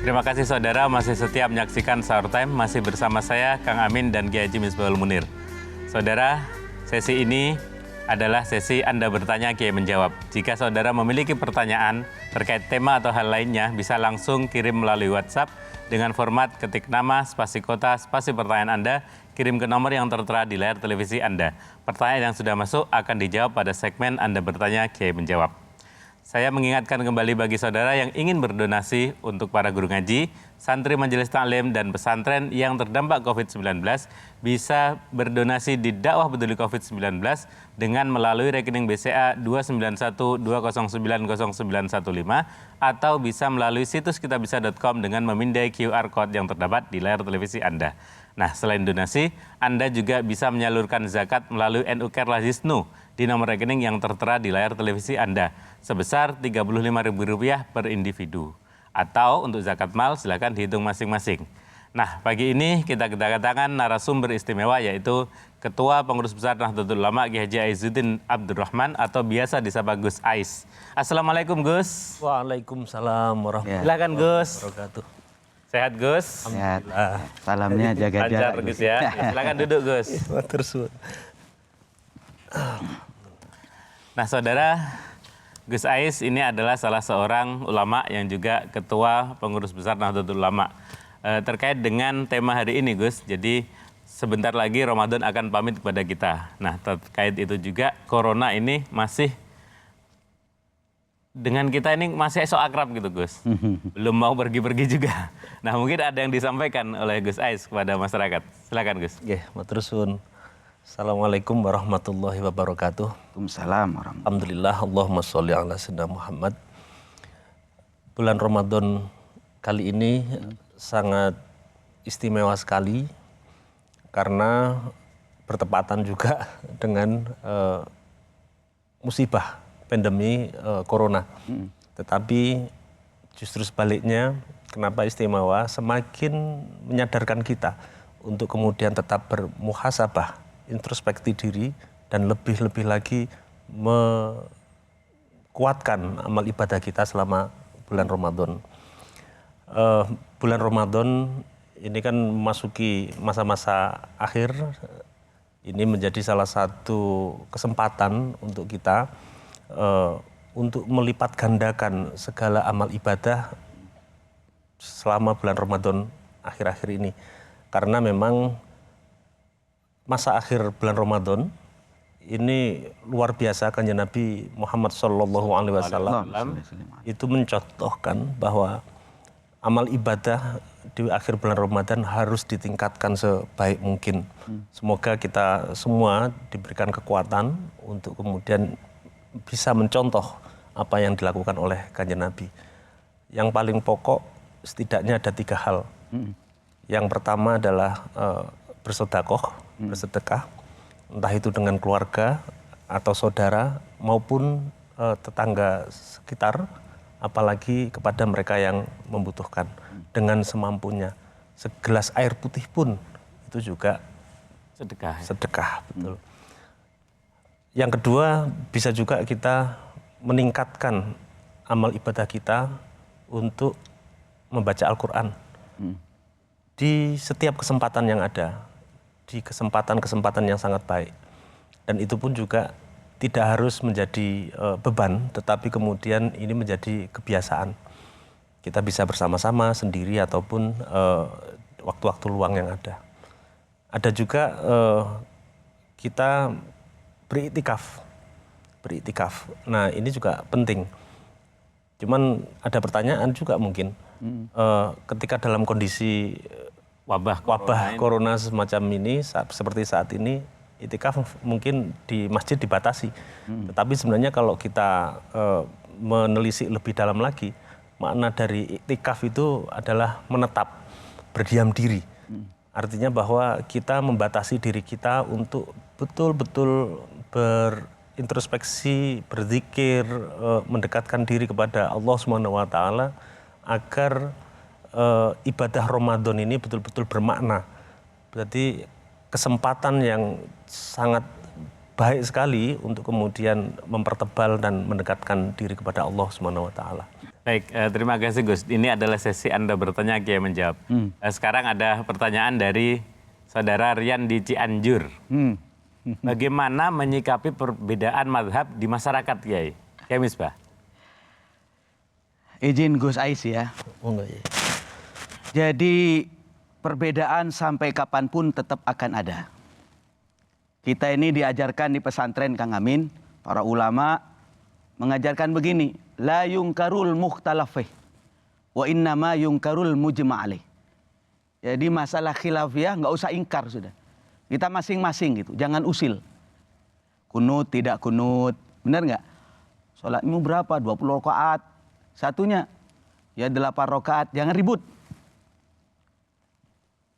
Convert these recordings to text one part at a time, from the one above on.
Terima kasih saudara masih setia menyaksikan Sahur Time, masih bersama saya Kang Amin dan Kiai Haji Misbahul Munir. Saudara, sesi ini adalah sesi Anda bertanya, Kiai menjawab. Jika saudara memiliki pertanyaan terkait tema atau hal lainnya, bisa langsung kirim melalui WhatsApp dengan format ketik nama, spasi kota, spasi pertanyaan Anda, kirim ke nomor yang tertera di layar televisi Anda. Pertanyaan yang sudah masuk akan dijawab pada segmen Anda bertanya, Kiai menjawab. Saya mengingatkan kembali bagi saudara yang ingin berdonasi untuk para guru ngaji, santri majelis taklim dan pesantren yang terdampak COVID-19 bisa berdonasi di Dakwah Peduli COVID-19 dengan melalui rekening BCA 29120900915 atau bisa melalui situs kitabisa.com dengan memindai QR Code yang terdapat di layar televisi Anda. Nah, selain donasi, Anda juga bisa menyalurkan zakat melalui NU Care Lazisnu di nomor rekening yang tertera di layar televisi Anda sebesar Rp35.000 per individu. Atau untuk zakat mal silakan dihitung masing-masing. Nah, pagi ini kita kedatangan narasumber istimewa yaitu Ketua Pengurus Besar Nahdlatul Ulama Kiai Haji Aizuddin Abdurrahman atau biasa disapa Gus Ais. Assalamualaikum Gus. Waalaikumsalam warahmatullahi Silakan Gus. wabarakatuh. Sehat Gus? Sehat. Salamnya jaga jarak. Gus ya. Silakan duduk Gus. Nah saudara, Gus Ais ini adalah salah seorang ulama yang juga Ketua Pengurus Besar Nahdlatul Ulama. Terkait dengan tema hari ini Gus, jadi sebentar lagi Ramadan akan pamit kepada kita. Nah terkait itu juga Corona ini masih dengan kita ini masih sok akrab gitu Gus. Belum mau pergi-pergi juga. Nah mungkin ada yang disampaikan oleh Gus Ais kepada masyarakat. Silakan Gus. Nggih, matur suwun. Assalamualaikum warahmatullahi wabarakatuh. Waalaikumsalam warahmatullahi. Alhamdulillah, Allahumma sholli ala sayyidina Muhammad. Bulan Ramadan kali ini sangat istimewa sekali karena bertepatan juga dengan musibah pandemi corona. Tetapi justru sebaliknya, kenapa istimewa? Semakin menyadarkan kita untuk kemudian tetap bermuhasabah, introspeksi diri, dan lebih-lebih lagi menguatkan amal ibadah kita selama bulan Ramadan. Bulan Ramadan ini kan memasuki masa-masa akhir, ini menjadi salah satu kesempatan untuk kita untuk melipat gandakan segala amal ibadah selama bulan Ramadan akhir-akhir ini. Karena memang masa akhir bulan Ramadan ini luar biasa. Kanjeng Nabi Muhammad SAW itu mencontohkan bahwa amal ibadah di akhir bulan Ramadan harus ditingkatkan sebaik mungkin. Semoga kita semua diberikan kekuatan untuk kemudian bisa mencontoh apa yang dilakukan oleh Kanjeng Nabi. Yang paling pokok setidaknya ada 3 hal. Yang pertama adalah bersedekah, entah itu dengan keluarga atau saudara maupun tetangga sekitar, apalagi kepada mereka yang membutuhkan dengan semampunya. Segelas air putih pun itu juga sedekah, betul. Yang kedua, bisa juga kita meningkatkan amal ibadah kita untuk membaca Al-Quran. Di setiap kesempatan yang ada, di kesempatan-kesempatan yang sangat baik. Dan itu pun juga tidak harus menjadi beban, tetapi kemudian ini menjadi kebiasaan. Kita bisa bersama-sama, sendiri, ataupun waktu-waktu luang yang ada. Ada juga kita beriktikaf. Nah ini juga penting. Cuman ada pertanyaan juga mungkin. Ketika dalam kondisi wabah corona semacam ini, seperti saat ini, iktikaf mungkin di masjid dibatasi. Tetapi sebenarnya kalau kita menelisik lebih dalam lagi, makna dari iktikaf itu adalah menetap, berdiam diri. Artinya bahwa kita membatasi diri kita untuk betul-betul berintrospeksi, berzikir, mendekatkan diri kepada Allah SWT agar ibadah Ramadan ini betul-betul bermakna. Berarti kesempatan yang sangat baik sekali untuk kemudian mempertebal dan mendekatkan diri kepada Allah Subhanahu wa taala. Baik, terima kasih Gus. Ini adalah sesi Anda bertanya, Kiai menjawab. Sekarang ada pertanyaan dari Saudara Rian di Cianjur. Bagaimana menyikapi perbedaan mazhab di masyarakat, Kiai? Kiai Misbah. Izin Gus Ais ya. Oh enggak ya. Jadi perbedaan sampai kapanpun tetap akan ada. Kita ini diajarkan di pesantren Kang Amin, para ulama mengajarkan begini, la yungkarul mukhtalafih wa innama yungkarul mujma'alih. Jadi masalah khilafiyah nggak usah ingkar sudah. Kita masing-masing gitu, jangan usil. Kunut tidak kunut, benar nggak? Sholatmu berapa? 20 rakaat. Satunya ya 8 rakaat, jangan ribut.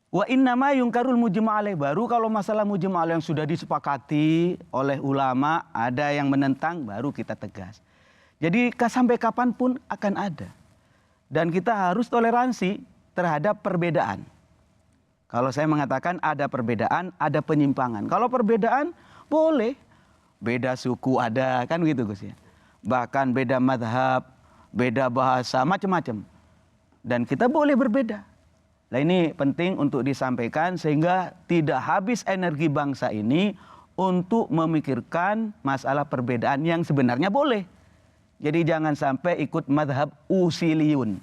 Wa innama yungkarul mujma'alih, baru kalau masalah mujma'alih yang sudah disepakati oleh ulama, ada yang menentang, baru kita tegas. Jadi sampai kapanpun akan ada. Dan kita harus toleransi terhadap perbedaan. Kalau saya mengatakan ada perbedaan, ada penyimpangan. Kalau perbedaan boleh, beda suku ada, kan gitu Gus ya. Bahkan beda madhab, beda bahasa, macam-macam. Dan kita boleh berbeda. Nah ini penting untuk disampaikan sehingga tidak habis energi bangsa ini untuk memikirkan masalah perbedaan yang sebenarnya boleh. Jadi jangan sampai ikut madhab usiliyun.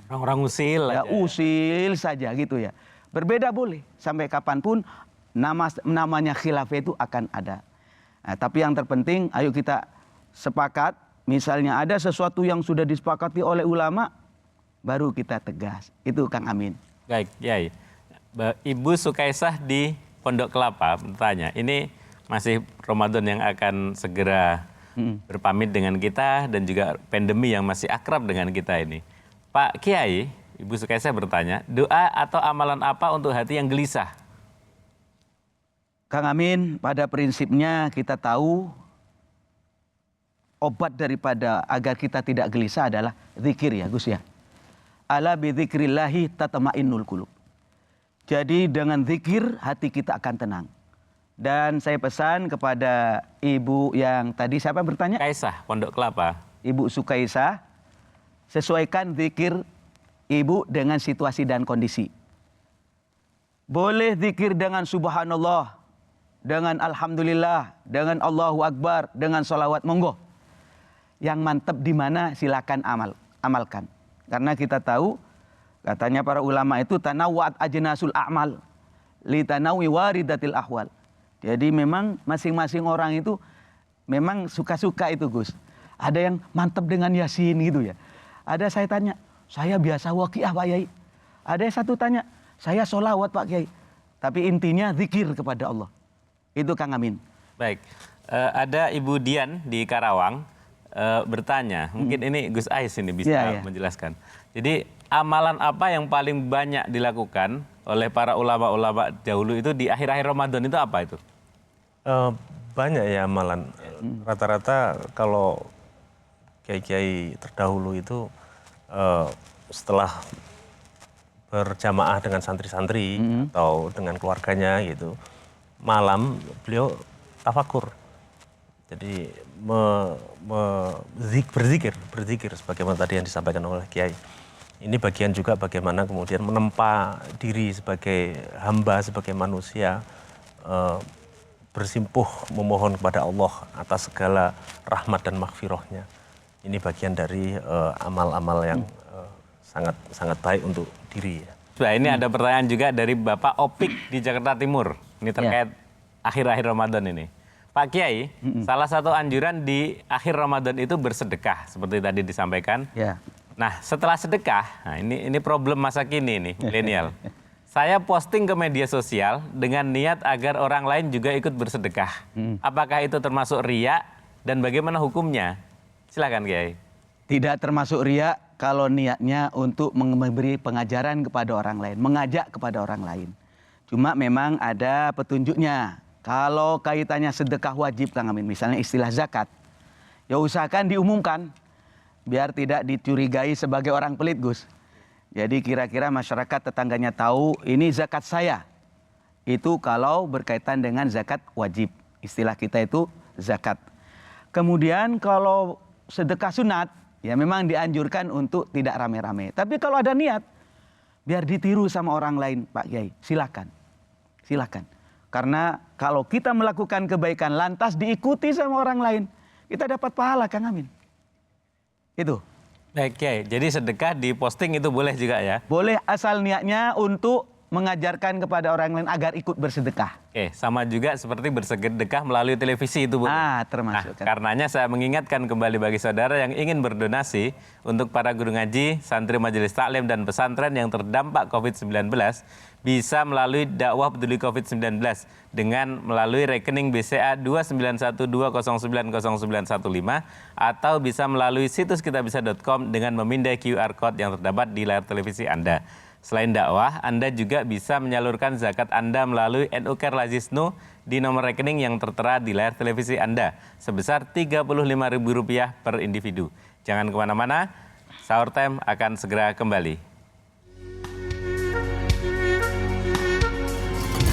Orang-orang usil Ya, aja. usil saja gitu ya. Berbeda boleh. Sampai kapanpun namanya khilafah itu akan ada. Nah, tapi yang terpenting ayo kita sepakat. Misalnya ada sesuatu yang sudah disepakati oleh ulama, baru kita tegas. Itu Kang Amin. Baik, Kiai. Ibu Sukaisah di Pondok Kelapa bertanya, ini masih Ramadan yang akan segera berpamit dengan kita dan juga pandemi yang masih akrab dengan kita ini. Pak Kiai, Ibu Sukaisah bertanya, doa atau amalan apa untuk hati yang gelisah? Kang Amin, pada prinsipnya kita tahu obat daripada agar kita tidak gelisah adalah zikir ya Gus ya. Ala bidzikrillahi tatma'innul qulub. Jadi dengan zikir hati kita akan tenang. Dan saya pesan kepada ibu yang tadi siapa bertanya? Kaisah, Pondok Kelapa. Ibu Sukaisah, sesuaikan zikir ibu dengan situasi dan kondisi. Boleh zikir dengan subhanallah, dengan alhamdulillah, dengan Allahu Akbar, dengan sholawat, monggo. Yang mantap di mana silakan amalkan. Karena kita tahu, katanya para ulama itu tanawwa'at ajnasul a'mal li tanawi waridatil ahwal. Jadi memang masing-masing orang itu memang suka-suka itu Gus. Ada yang mantap dengan Yasin gitu ya. Ada saya tanya, saya biasa waqiah Pak Yai. Ada yang satu tanya, saya sholawat Pak Kiai. Tapi intinya zikir kepada Allah. Itu Kang Amin. Baik, ada Ibu Dian di Karawang bertanya, mungkin ini Gus Ais ini bisa menjelaskan. Jadi amalan apa yang paling banyak dilakukan oleh para ulama-ulama dahulu itu di akhir-akhir Ramadan itu apa itu? Banyak ya amalan. Rata-rata kalau kiai-kiai terdahulu itu setelah berjamaah dengan santri-santri atau dengan keluarganya gitu, malam beliau tafakur. Jadi berzikir sebagaimana tadi yang disampaikan oleh Kiai. Ini bagian juga bagaimana kemudian menempa diri sebagai hamba, sebagai manusia, bersimpuh memohon kepada Allah atas segala rahmat dan maghfirahnya. Ini bagian dari amal-amal yang sangat baik untuk diri. Nah, ini ada pertanyaan juga dari Bapak Opik di Jakarta Timur. Ini terkait akhir-akhir Ramadan ini. Pak Kiai, salah satu anjuran di akhir Ramadan itu bersedekah, seperti tadi disampaikan. Ya. Nah, setelah sedekah, nah ini problem masa kini nih, milenial. Saya posting ke media sosial dengan niat agar orang lain juga ikut bersedekah. Apakah itu termasuk riya dan bagaimana hukumnya? Silakan Kiai. Tidak termasuk riya kalau niatnya untuk memberi pengajaran kepada orang lain, mengajak kepada orang lain. Cuma memang ada petunjuknya. Kalau kaitannya sedekah wajib Kang Amin, misalnya istilah zakat, ya usahakan diumumkan biar tidak dicurigai sebagai orang pelit Gus. Jadi kira-kira masyarakat tetangganya tahu ini zakat saya. Itu kalau berkaitan dengan zakat wajib. Istilah kita itu zakat. Kemudian kalau sedekah sunat, ya memang dianjurkan untuk tidak rame-rame. Tapi kalau ada niat, biar ditiru sama orang lain, Pak Kiai, silakan. Silakan. Karena kalau kita melakukan kebaikan lantas diikuti sama orang lain, kita dapat pahala, Kang Amin. Itu. Baik, Kiai. Jadi sedekah di posting itu boleh juga ya? Boleh asal niatnya untuk mengajarkan kepada orang lain agar ikut bersedekah. Oke, sama juga seperti bersedekah melalui televisi itu, Bu. Termasuk. Kan. Karenanya saya mengingatkan kembali bagi saudara yang ingin berdonasi untuk para guru ngaji, santri majelis taklim dan pesantren yang terdampak COVID-19 bisa melalui dakwah peduli COVID-19 dengan melalui rekening BCA 29120900915 atau bisa melalui situs kitabisa.com dengan memindai QR Code yang terdapat di layar televisi Anda. Selain dakwah, Anda juga bisa menyalurkan zakat Anda melalui NU Care Lazisnu di nomor rekening yang tertera di layar televisi Anda sebesar Rp35.000 per individu. Jangan kemana-mana, Sahur Time akan segera kembali.